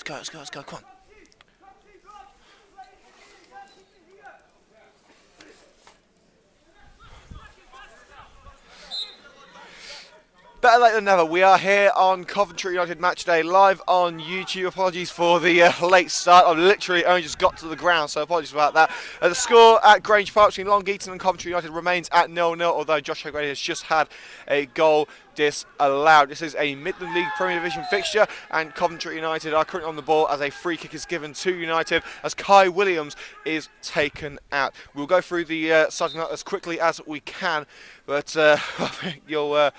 let's go, come on. Better late than never. We are here on Coventry United Match Day, live on YouTube. Apologies for the late start. I've literally only just got to the ground, so apologies about that. The score at Grange Park between Long Eaton and Coventry United remains at 0-0, although Josh O'Grady has just had a goal disallowed. This is a Midland League Premier Division fixture, and Coventry United are currently on the ball as a free kick is given to United as Kai Williams is taken out. We'll go through the starting lineup as quickly as we can, but you'll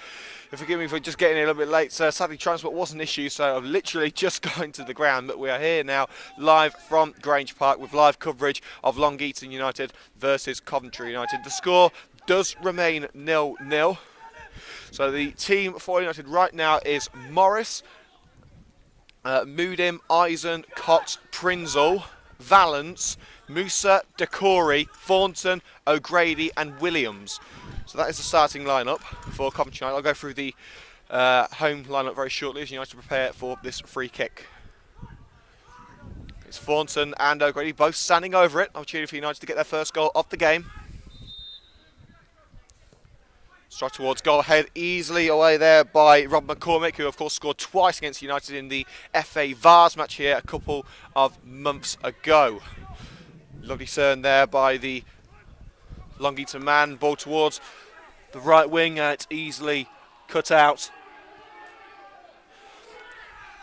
forgive me for just getting here a little bit late. Sadly, transport was an issue, so I've literally just gone to the ground. But we are here now, live from Grange Park, with live coverage of Long Eaton United versus Coventry United. The score does remain 0-0. So the team for United right now is Morris, Moodim, Eisen, Cox, Prinzel, Valance, Musa, Decory, Thornton, O'Grady and Williams. So that is the starting lineup for Coventry United. I'll go through the home lineup very shortly as United prepare for this free kick. It's Thornton and O'Grady both standing over it. Opportunity for United to get their first goal of the game. Strike towards goal, head easily away there by Rob McCormick, who of course scored twice against United in the FA Vars match here a couple of months ago. Lovely turn there by the Long Eaton man, ball towards the right wing, and it's easily cut out.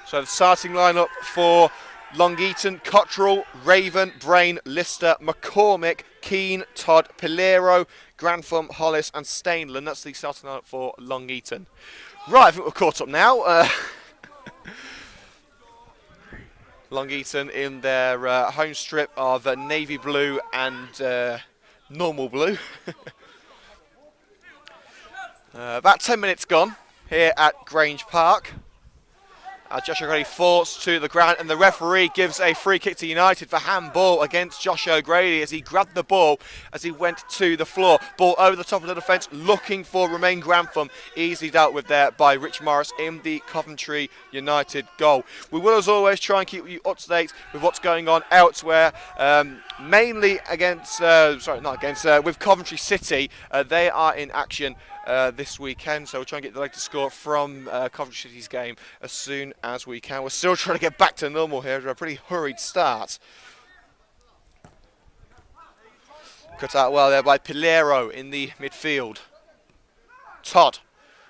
So the starting lineup for Long Eaton: Cottrell, Raven, Brain, Lister, McCormick, Keane, Todd, Pilero, Grantham, Hollis and Stainland. That's the starting lineup for Long Eaton. Right, I think we're caught up now. Long Eaton in their home strip of navy blue and normal blue. About 10 minutes gone here at Grange Park. Josh O'Grady falls to the ground, and the referee gives a free kick to United for handball against Josh O'Grady as he grabbed the ball as he went to the floor. Ball over the top of the defence, looking for Romain Grantham. Easily dealt with there by Rich Morris in the Coventry United goal. We will, as always, try and keep you up to date with what's going on elsewhere. Mainly against, with Coventry City. They are in action this weekend, so we'll try and get the latest score from Coventry City's game as soon as we can. We're still trying to get back to normal here. A pretty hurried start. Cut out well there by Pilero in the midfield. Todd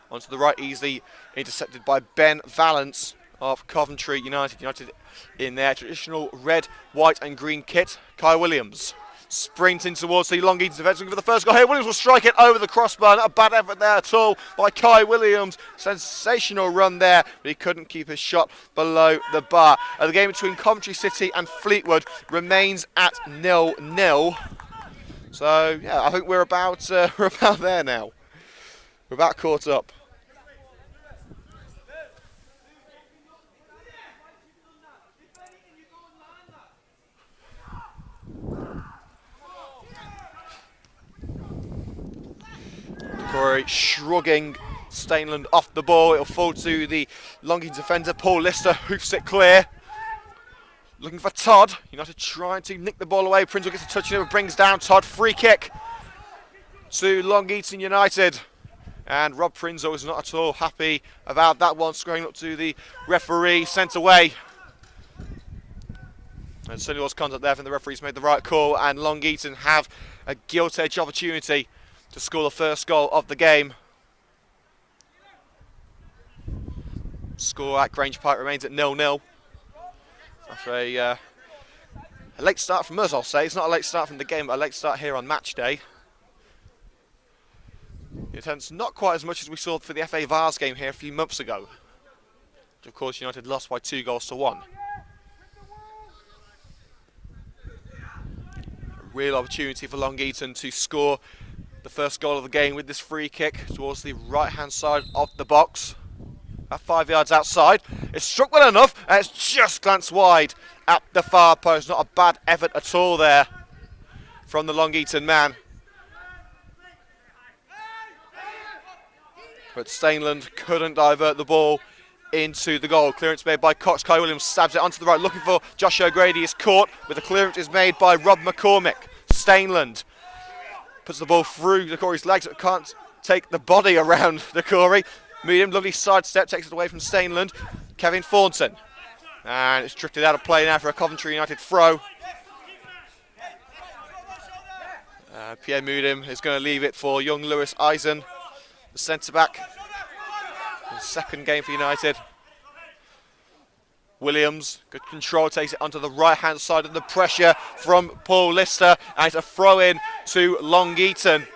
onto the right, easily intercepted by Ben Valance of Coventry United. United in their traditional red, white and green kit. Kai Williams sprinting towards the Long Eaton defence, looking for the first goal here. Williams will strike it over the crossbar. Not a bad effort there at all by Kai Williams. Sensational run there, but he couldn't keep his shot below the bar. The game between Coventry City and Fleetwood remains at 0-0. So yeah, I think we're about there now. We're about caught up. Corey shrugging Stainland off the ball. It'll fall to the Long Eaton defender. Paul Lister hoofs it clear. Looking for Todd. United trying to nick the ball away. Prinzel gets a touch and it brings down Todd. Free kick to Long Eaton United. And Rob Prinzel is not at all happy about that one. Squaring up to the referee. Sent away. And certainly was contact there from the referee's made the right call. And Long Eaton have a gilt-edged opportunity to score the first goal of the game. Score at Grange Park remains at 0-0. After a late start from us, I'll say. It's not a late start from the game, but a late start here on match day. It's not quite as much as we saw for the FA Vars game here a few months ago. Which of course United lost by 2-1. A real opportunity for Long Eaton to score the first goal of the game with this free kick towards the right hand side of the box. About 5 yards outside. It's struck well enough and it's just glanced wide at the far post. Not a bad effort at all there from the Long Eaton man. But Stainland couldn't divert the ball into the goal. Clearance made by Cox. Kai Williams stabs it onto the right, looking for Josh O'Grady. Is caught, but the clearance is made by Rob McCormick. Stainland puts the ball through Decory's legs, but can't take the body around Decory. Medium, lovely sidestep, takes it away from Stainland. Kevin Thornton. And it's drifted out of play now for a Coventry United throw. Pierre Mudim is going to leave it for young Lewis Eisen, the centre-back. Second game for United. Williams, good control, takes it onto the right-hand side of the pressure from Paul Lister. And it's a throw-in to Long Eaton.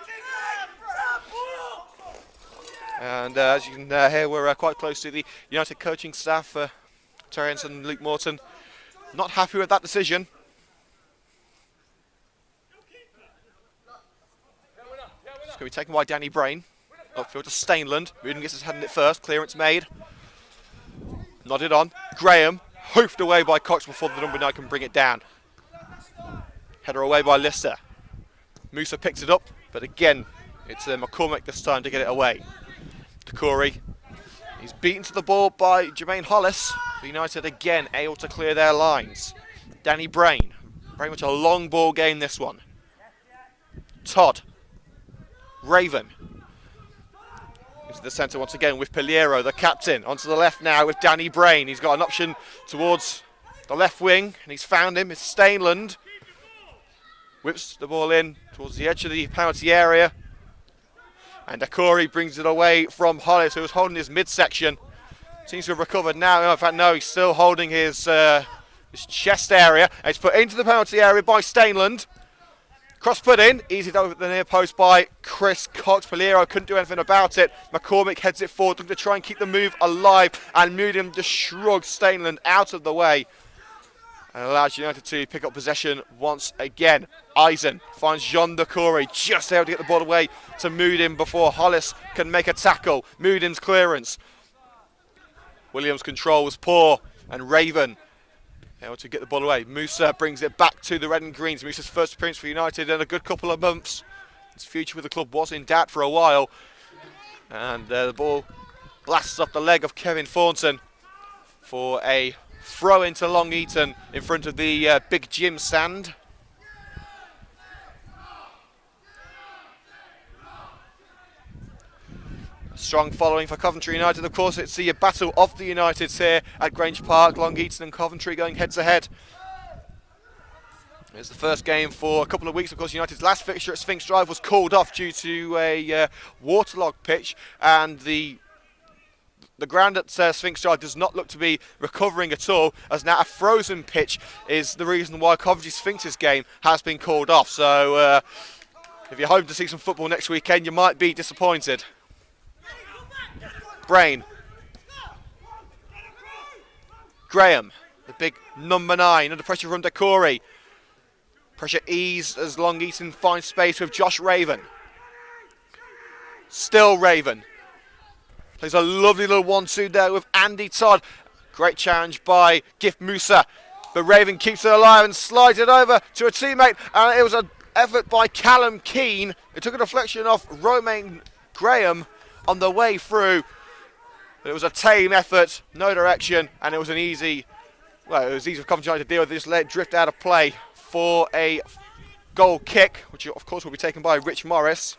And as you can hear, we're quite close to the United coaching staff. Terry Ensign and Luke Morton not happy with that decision. It's going to be taken by Danny Brain. Upfield to Stainland. Mooden gets his head in it first. Clearance made. Nodded on. Graham, hoofed away by Cox before the number 9 can bring it down. Header away by Lister. Musa picks it up, but again, it's McCormick this time to get it away. Decory. He's beaten to the ball by Jermaine Hollis. United again able to clear their lines. Danny Brain. Very much a long ball game, this one. Todd. Raven. Into the centre once again with Piliero, the captain. Onto the left now with Danny Brain. He's got an option towards the left wing, and he's found him. It's Stainland. Whips the ball in towards the edge of the penalty area. And Decory brings it away from Hollis, who was holding his midsection. Seems to have recovered now. In fact, no, he's still holding his chest area. And it's put into the penalty area by Stainland. Cross put in, easy over the near post by Chris Cox. Piliero couldn't do anything about it. McCormick heads it forward, looking to try and keep the move alive. And Mudim just shrugs Stainland out of the way. And allows United to pick up possession once again. Eisen finds Jean Decory, just able to get the ball away to Mudim before Hollis can make a tackle. Mudim's clearance. Williams' control was poor, and Raven able to get the ball away. Musa brings it back to the red and greens. Musa's first appearance for United in a good couple of months. His future with the club was in doubt for a while. And the ball blasts off the leg of Kevin Thornton for a throw into Long Eaton in front of the big gym stand. Strong following for Coventry United. Of course, it's the battle of the Uniteds here at Grange Park. Long Eaton and Coventry going head to head. It's the first game for a couple of weeks. Of course, United's last fixture at Sphinx Drive was called off due to a waterlogged pitch, and the ground at Sphinx Drive does not look to be recovering at all, as now a frozen pitch is the reason why Coventry Sphinx's game has been called off. So if you're hoping to see some football next weekend, you might be disappointed. Brain. Graham, the big number 9, under pressure from Decory. Pressure eased as Long Eaton finds space with Josh Raven. Still Raven. Plays a lovely little 1-2 there with Andy Todd. Great challenge by Gift Musa. But Raven keeps it alive and slides it over to a teammate. And it was an effort by Callum Keane. It took a deflection off Romain Graham on the way through. But it was a tame effort, no direction, and it was an easy, well, it was easy for Coventry to deal with. Just let it drift out of play for a goal kick, which of course will be taken by Rich Morris.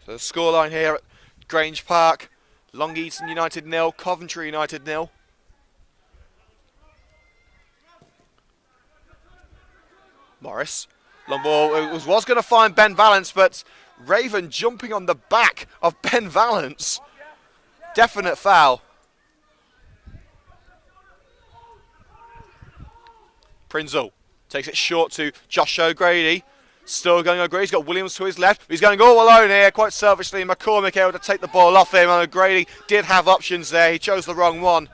So the scoreline here at Grange Park: Long Eaton United 0, Coventry United 0. Morris, long ball, was going to find Ben Valance, but Raven jumping on the back of Ben Valance. Definite foul. Prinzel takes it short to Josh O'Grady. Still going O'Grady. He's got Williams to his left. He's going all alone here, quite selfishly. McCormick able to take the ball off him, and O'Grady did have options there. He chose the wrong one.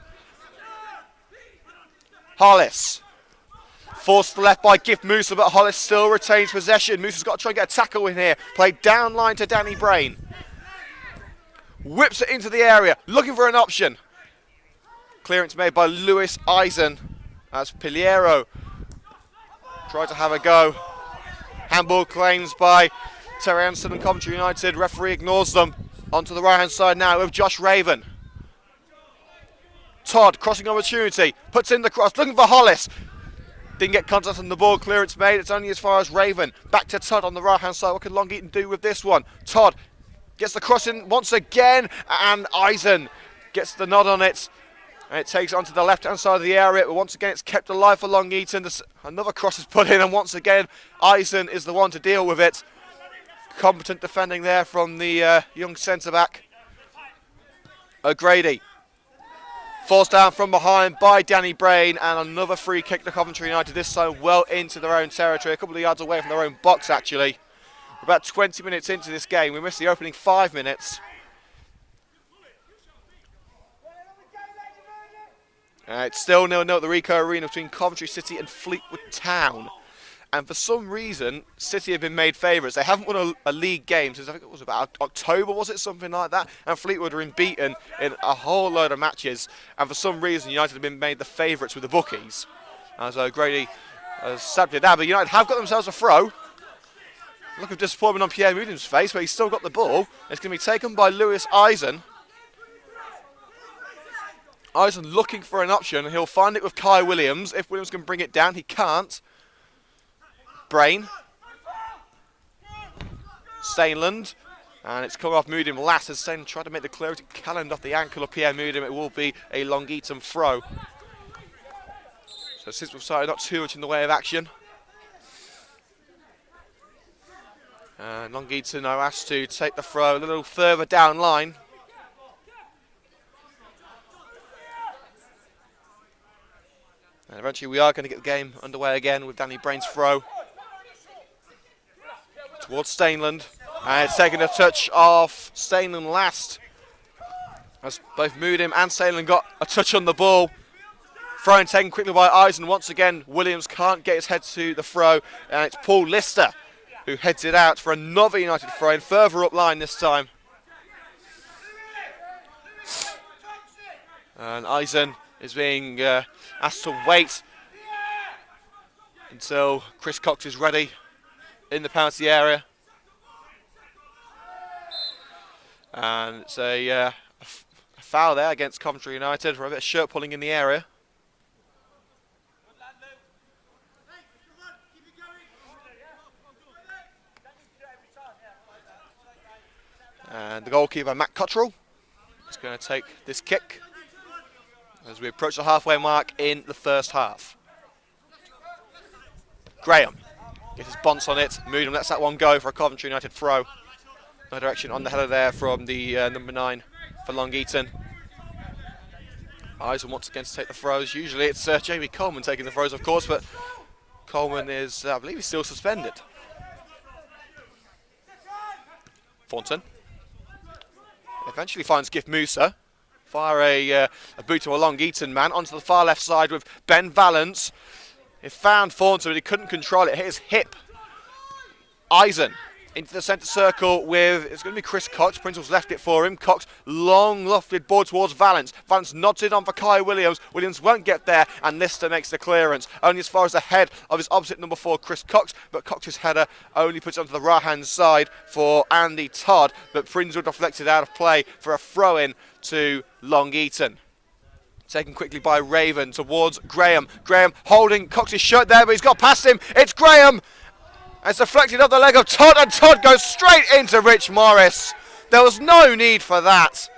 Hollis. Forced to the left by Gift Musa, but Hollis still retains possession. Musa's got to try and get a tackle in here. Played down line to Danny Brain. Whips it into the area, looking for an option. Clearance made by Lewis Eisen as Piliero tried to have a go. Handball claims by Terry Anson and Coventry United. Referee ignores them. Onto the right hand side now with Josh Raven. Todd, crossing opportunity, puts in the cross, looking for Hollis. Didn't get contact on the ball, clearance made, it's only as far as Raven. Back to Todd on the right hand side, what can Long Eaton do with this one? Todd gets the cross in once again, and Eisen gets the nod on it. And it takes it onto the left hand side of the area, but once again it's kept alive for Long Eaton. Another cross is put in, and once again Eisen is the one to deal with it. Competent defending there from the young centre back. O'Grady. Forced down from behind by Danny Brain, and another free kick to Coventry United, this time well into their own territory, a couple of yards away from their own box actually. We're about 20 minutes into this game, we missed the opening 5 minutes. It's still 0-0 at the Ricoh Arena between Coventry City and Fleetwood Town. And for some reason, City have been made favourites. They haven't won a league game since I think it was about October, was it? Something like that. And Fleetwood are unbeaten in a whole load of matches. And for some reason, United have been made the favourites with the bookies. As O'Grady has stabbed it down. But United have got themselves a throw. Look of disappointment on Pierre Moudin's face, but he's still got the ball. It's going to be taken by Lewis Eisen. Eisen looking for an option. He'll find it with Kai Williams. If Williams can bring it down, he can't. Brain. Stainland. And it's come off Moudin last as Stainland tried to make the clearance. It cannoned off the ankle of Pierre Moudin. It will be a Long Eaton throw. So since we've started, not too much in the way of action. Long Eaton now asked to take the throw a little further down line. And eventually we are going to get the game underway again with Danny Brain's throw. Towards Stainland. And it's taking a touch off Stainland last. As both Moudin and Stainland got a touch on the ball. Throw-in taken quickly by Eisen. Once again, Williams can't get his head to the throw. And it's Paul Lister who heads it out for another United throw-in, further up line this time. And Eisen is being asked to wait until Chris Cox is ready in the penalty area. And it's a foul there against Coventry United for a bit of shirt pulling in the area. And the goalkeeper, Matt Cottrell, is going to take this kick as we approach the halfway mark in the first half. Graham gets his bounce on it. Moudin lets that one go for a Coventry United throw. No direction on the header there from the number 9 for Long Eaton. Eisen once again to take the throws. Usually it's Jamie Coleman taking the throws, of course, but Coleman is, I believe he's still suspended. Thornton eventually finds Gift Musa. Fire a boot to a Long Eaton man onto the far left side with Ben Valance. He found Thornton, but he couldn't control it. Hit his hip. Eisen into the centre circle with, it's going to be Chris Cox. Prince's left it for him. Cox, long lofted ball towards Valance. Valance nods it on for Kai Williams. Williams won't get there, and Lister makes the clearance. Only as far as the head of his opposite number 4, Chris Cox, but Cox's header only puts it onto the right-hand side for Andy Todd, but Prince would deflect it out of play for a throw-in to Long Eaton. Taken quickly by Raven towards Graham. Graham holding Cox's shirt there, but he's got past him. It's Graham! It's deflected off the leg of Todd, and Todd goes straight into Rich Morris. There was no need for that.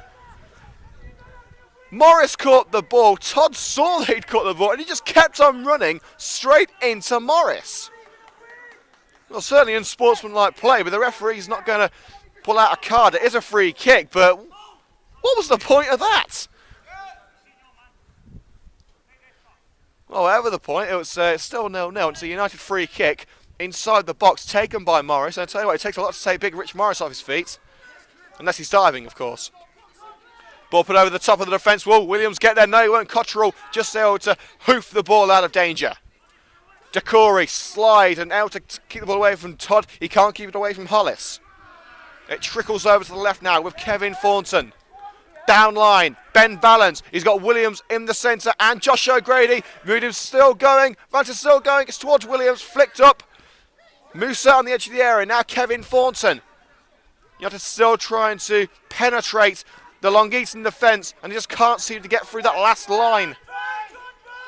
Morris caught the ball. Todd saw that he'd caught the ball, and he just kept on running straight into Morris. Well, certainly unsportsmanlike play, but the referee's not going to pull out a card. It is a free kick, but what was the point of that? Well, whatever the point, it was still 0-0. It's a United free kick inside the box, taken by Morris. And I tell you what, it takes a lot to take big Rich Morris off his feet. Unless he's diving, of course. Ball put over the top of the defence. Will Williams get there? No, he won't. Cottrell just able to hoof the ball out of danger. Decory slide and out to keep the ball away from Todd. He can't keep it away from Hollis. It trickles over to the left now with Kevin Thornton. Down line, Ben Valance. He's got Williams in the centre and Josh O'Grady. Moudin's still going. Vance is still going. It's towards Williams. Flicked up. Musa on the edge of the area. Now Kevin Thornton. United still trying to penetrate the Long Eaton defence, and he just can't seem to get through that last line.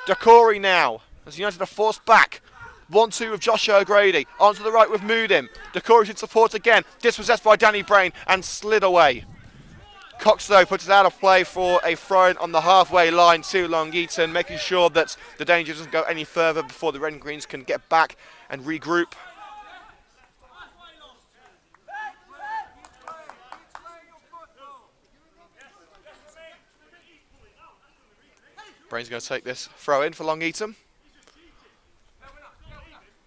Decory now, as United are forced back. 1-2 with Josh O'Grady, onto the right with Moodim. Decory should support again, dispossessed by Danny Brain and slid away. Cox though puts it out of play for a throw-in on the halfway line to Long Eaton, making sure that the danger doesn't go any further before the Red and Greens can get back and regroup. Brain's going to take this throw-in for Long Eaton.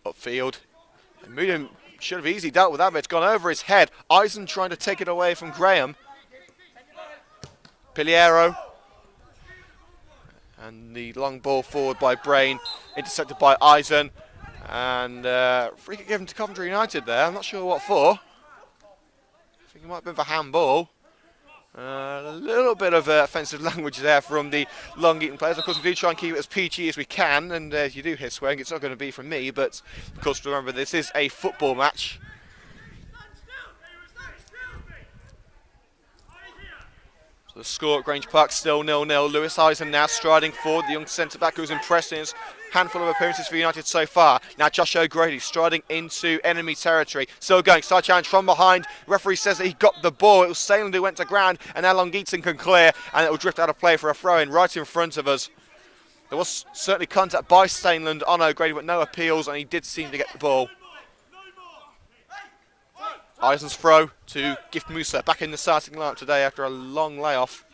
Upfield. And Moodim should have easily dealt with that, but it's gone over his head. Eisen trying to take it away from Graham. Piliero. And the long ball forward by Brain, intercepted by Eisen. And free kick given to Coventry United there. I'm not sure what for. I think it might have been for handball. A little bit of offensive language there from the Long Eaton players. Of course, we do try and keep it as PG as we can, and if you do hear swearing, it's not going to be from me, but of course, remember, this is a football match. So the score at Grange Park still 0-0. Lewis Eisen now striding forward, the young centre-back who's impressed in his handful of appearances for United so far. Now Josh O'Grady striding into enemy territory. Still going, side challenge from behind. Referee says that he got the ball. It was Salem who went to ground, and now Long Eaton can clear, and it will drift out of play for a throw-in right in front of us. There was certainly contact by Stainland on O'Grady, but no appeals, and he did seem to get the ball. Eisen's throw to Gift Musa back in the starting lineup today after a long layoff.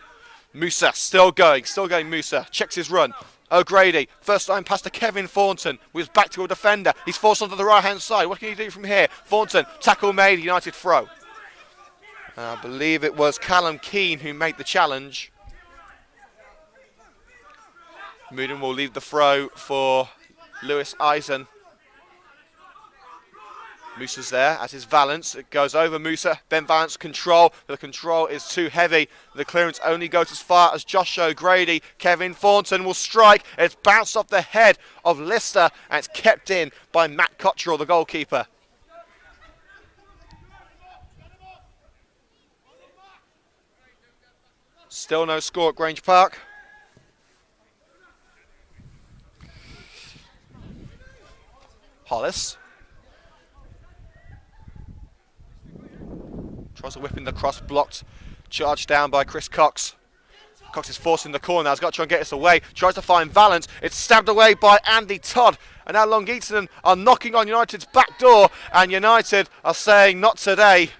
Musa still going Musa. Checks his run. O'Grady, first time pass to Kevin Thornton, who is back to a defender. He's forced onto the right-hand side. What can he do from here? Thornton, tackle made, United throw. I believe it was Callum Keane who made the challenge. Mooden will leave the throw for Lewis Eisen. Musa's there, as is Valance. It goes over Musa. Ben Valance control. The control is too heavy. The clearance only goes as far as Josh O'Grady. Kevin Thornton will strike. It's bounced off the head of Lister, and it's kept in by Matt Cottrell, the goalkeeper. Still no score at Grange Park. Hollis tries to whip in the cross, blocked, charged down by Chris Cox. Cox is forcing the corner now, he's got to try and get this away, tries to find Valance, it's stabbed away by Andy Todd, and now Long Eaton are knocking on United's back door, and United are saying not today.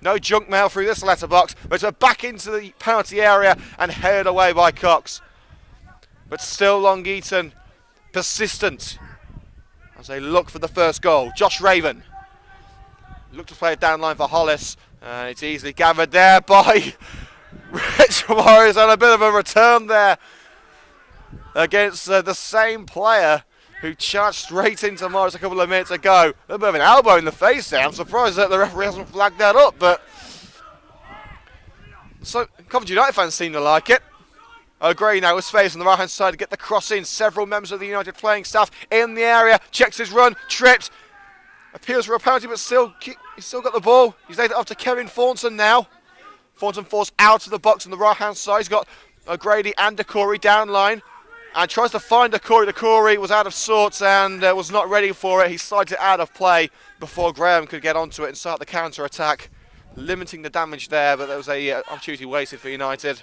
No junk mail through this letterbox, but we're back into the penalty area and headed away by Cox. But still Long Eaton persistent as they look for the first goal. Josh Raven look to play it down line for Hollis. And it's easily gathered there by Rich Morris, and a bit of a return there against the same player who charged straight into Morris a couple of minutes ago. A little bit of an elbow in the face there. I'm surprised that the referee hasn't flagged that up, but so Coventry United fans seem to like it. O'Grady now with space on the right hand side to get the cross in. Several members of the United playing staff in the area. Checks his run, tripped. Appeals for a penalty, but he's still got the ball. He's laid it off to Kevin Thornton now. Thornton falls out of the box on the right-hand side. He's got O'Grady and Decory down line. And tries to find Decory. Decory was out of sorts and was not ready for it. He slides it out of play before Graham could get onto it and start the counter-attack. Limiting the damage there, but there was an opportunity wasted for United.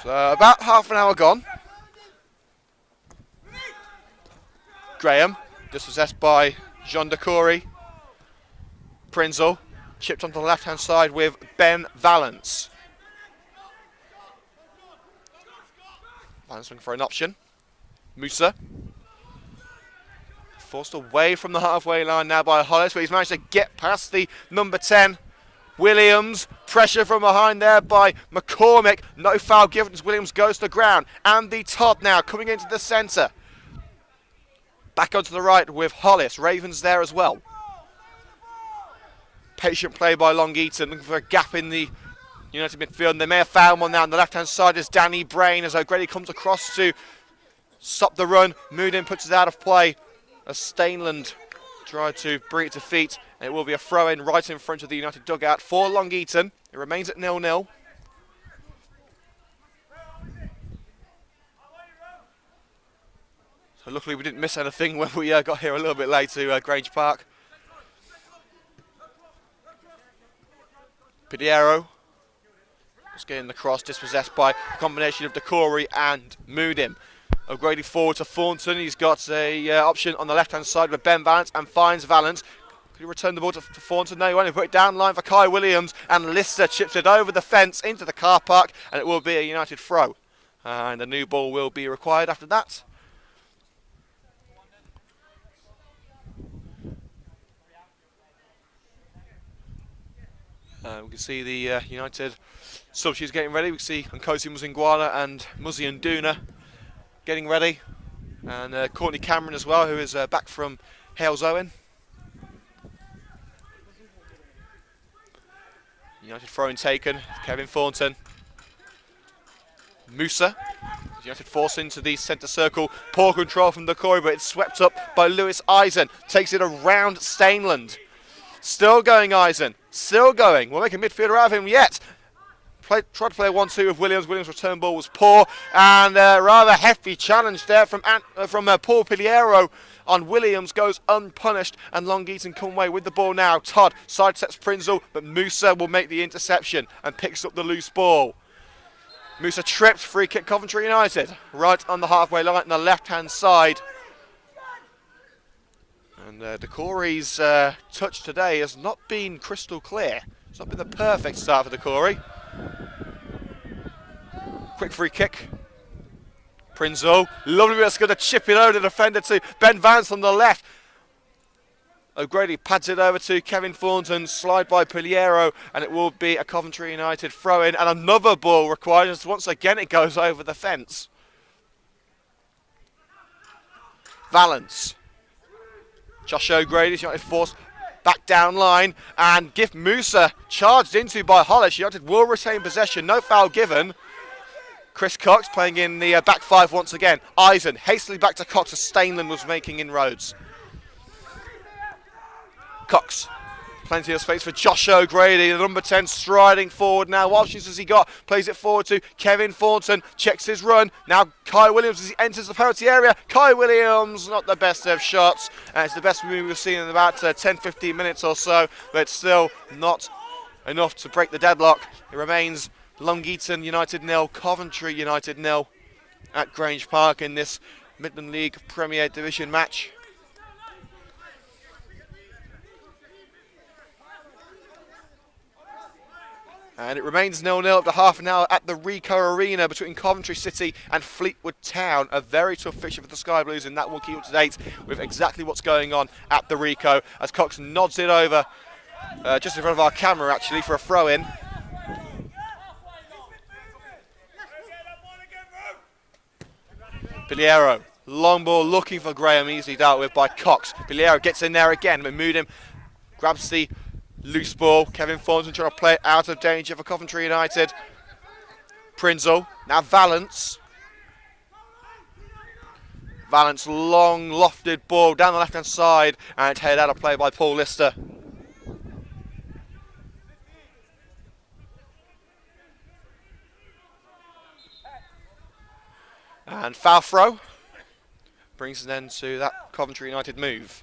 So about half an hour gone. Graham, dispossessed by Jean Decory. Prinzel, chipped onto the left-hand side with Ben Valance. Valance looking for an option. Musa. Forced away from the halfway line now by Hollis, but he's managed to get past the number 10. Williams, pressure from behind there by McCormick. No foul given as Williams goes to the ground. Andy Todd now coming into the centre. Back onto the right with Hollis. Ravens there as well. Patient play by Long Eaton, looking for a gap in the United midfield. And they may have found one now. On the left-hand side is Danny Brain as O'Grady comes across to stop the run. Moodin puts it out of play as Stainland tried to bring it to feet And it will be a throw-in right in front of the United dugout for Long Eaton. It remains at 0-0. So luckily we didn't miss anything when we got here a little bit late to Grange Park. Pidiero just getting the cross, dispossessed by a combination of Decory and Moodim. Upgrading forward to Thornton. He's got a option on the left-hand side with Ben Valance and finds Valance. Could he return the ball to Thornton? No, he won't. He put it down line for Kai Williams, and Lister chips it over the fence into the car park, and it will be a United throw. And a new ball will be required after that. We can see the United substitutes getting ready. We can see Nkosi Muzingwana and Muzi and Duna getting ready. And Courtney Cameron as well, who is back from Hales Owen. United throwing taken. Kevin Thornton. Musa. United force into the centre circle. Poor control from Decory, but it's swept up by Lewis Eisen. Takes it around Stainland. Still going, Eisen. Still going. We'll make a midfielder out of him yet. Tried to play a 1-2 with Williams. Williams' return ball was poor. And a rather hefty challenge there from Paul Pidiero on Williams goes unpunished. And Long Eaton come away with the ball now. Todd sidesteps Prinzel, but Musa will make the interception and picks up the loose ball. Musa tripped. Free kick Coventry United. Right on the halfway line on the left-hand side. And Decory's touch today has not been crystal clear. It's not been the perfect start for Decory. Quick free kick. Prinzel, lovely bit of skill to chip it over the defender to Ben Vance on the left. O'Grady pads it over to Kevin Thornton, slide by Pidiero, and it will be a Coventry United throw-in, and another ball required as once again it goes over the fence. Valance. Josh O'Grady's United forced back down line, and Gift Musa charged into by Hollis. United will retain possession, no foul given. Chris Cox playing in the back five once again. Eisen hastily back to Cox as Stainland was making inroads. Cox, plenty of space for Josh O'Grady, the number 10 striding forward now. What options has he got? Plays it forward to Kevin Thornton, checks his run. Now Kai Williams as he enters the penalty area. Kai Williams, not the best of shots. It's the best move we've seen in about 10-15 minutes or so, but still not enough to break the deadlock. It remains Long Eaton United 0, Coventry United 0 at Grange Park in this Midland League Premier Division match. And it remains 0-0 after half an hour at the Rico Arena between Coventry City and Fleetwood Town. A very tough fixture for the Sky Blues, and that will keep up to date with exactly what's going on at the Rico as Cox nods it over just in front of our camera actually for a throw-in. Pidiero, long ball looking for Graham, easily dealt with by Cox. Pidiero gets in there again, but Moodim grabs the loose ball. Kevin Thornton trying to play it out of danger for Coventry United. Prinzel, now Valance. Valance, long lofted ball down the left-hand side, and it's headed out of play by Paul Lister. And foul throw brings an end to that Coventry United move.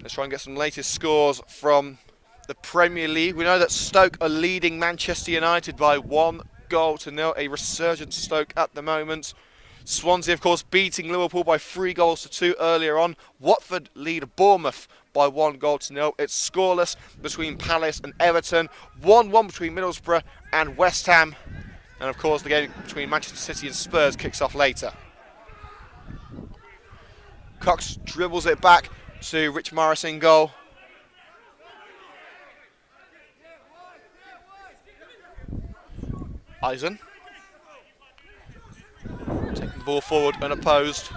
Let's try and get some latest scores from the Premier League. We know that Stoke are leading Manchester United by 1-0. A resurgent Stoke at the moment. Swansea, of course, beating Liverpool by 3-2 earlier on. Watford lead Bournemouth by 1-0. It's scoreless between Palace and Everton. 1-1 between Middlesbrough and West Ham. And of course the game between Manchester City and Spurs kicks off later. Cox dribbles it back to Rich Morris in goal. Eisen. Taking the ball forward unopposed.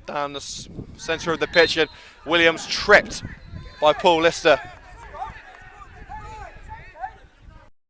Down the centre of the pitch, and Williams tripped by Paul Lister.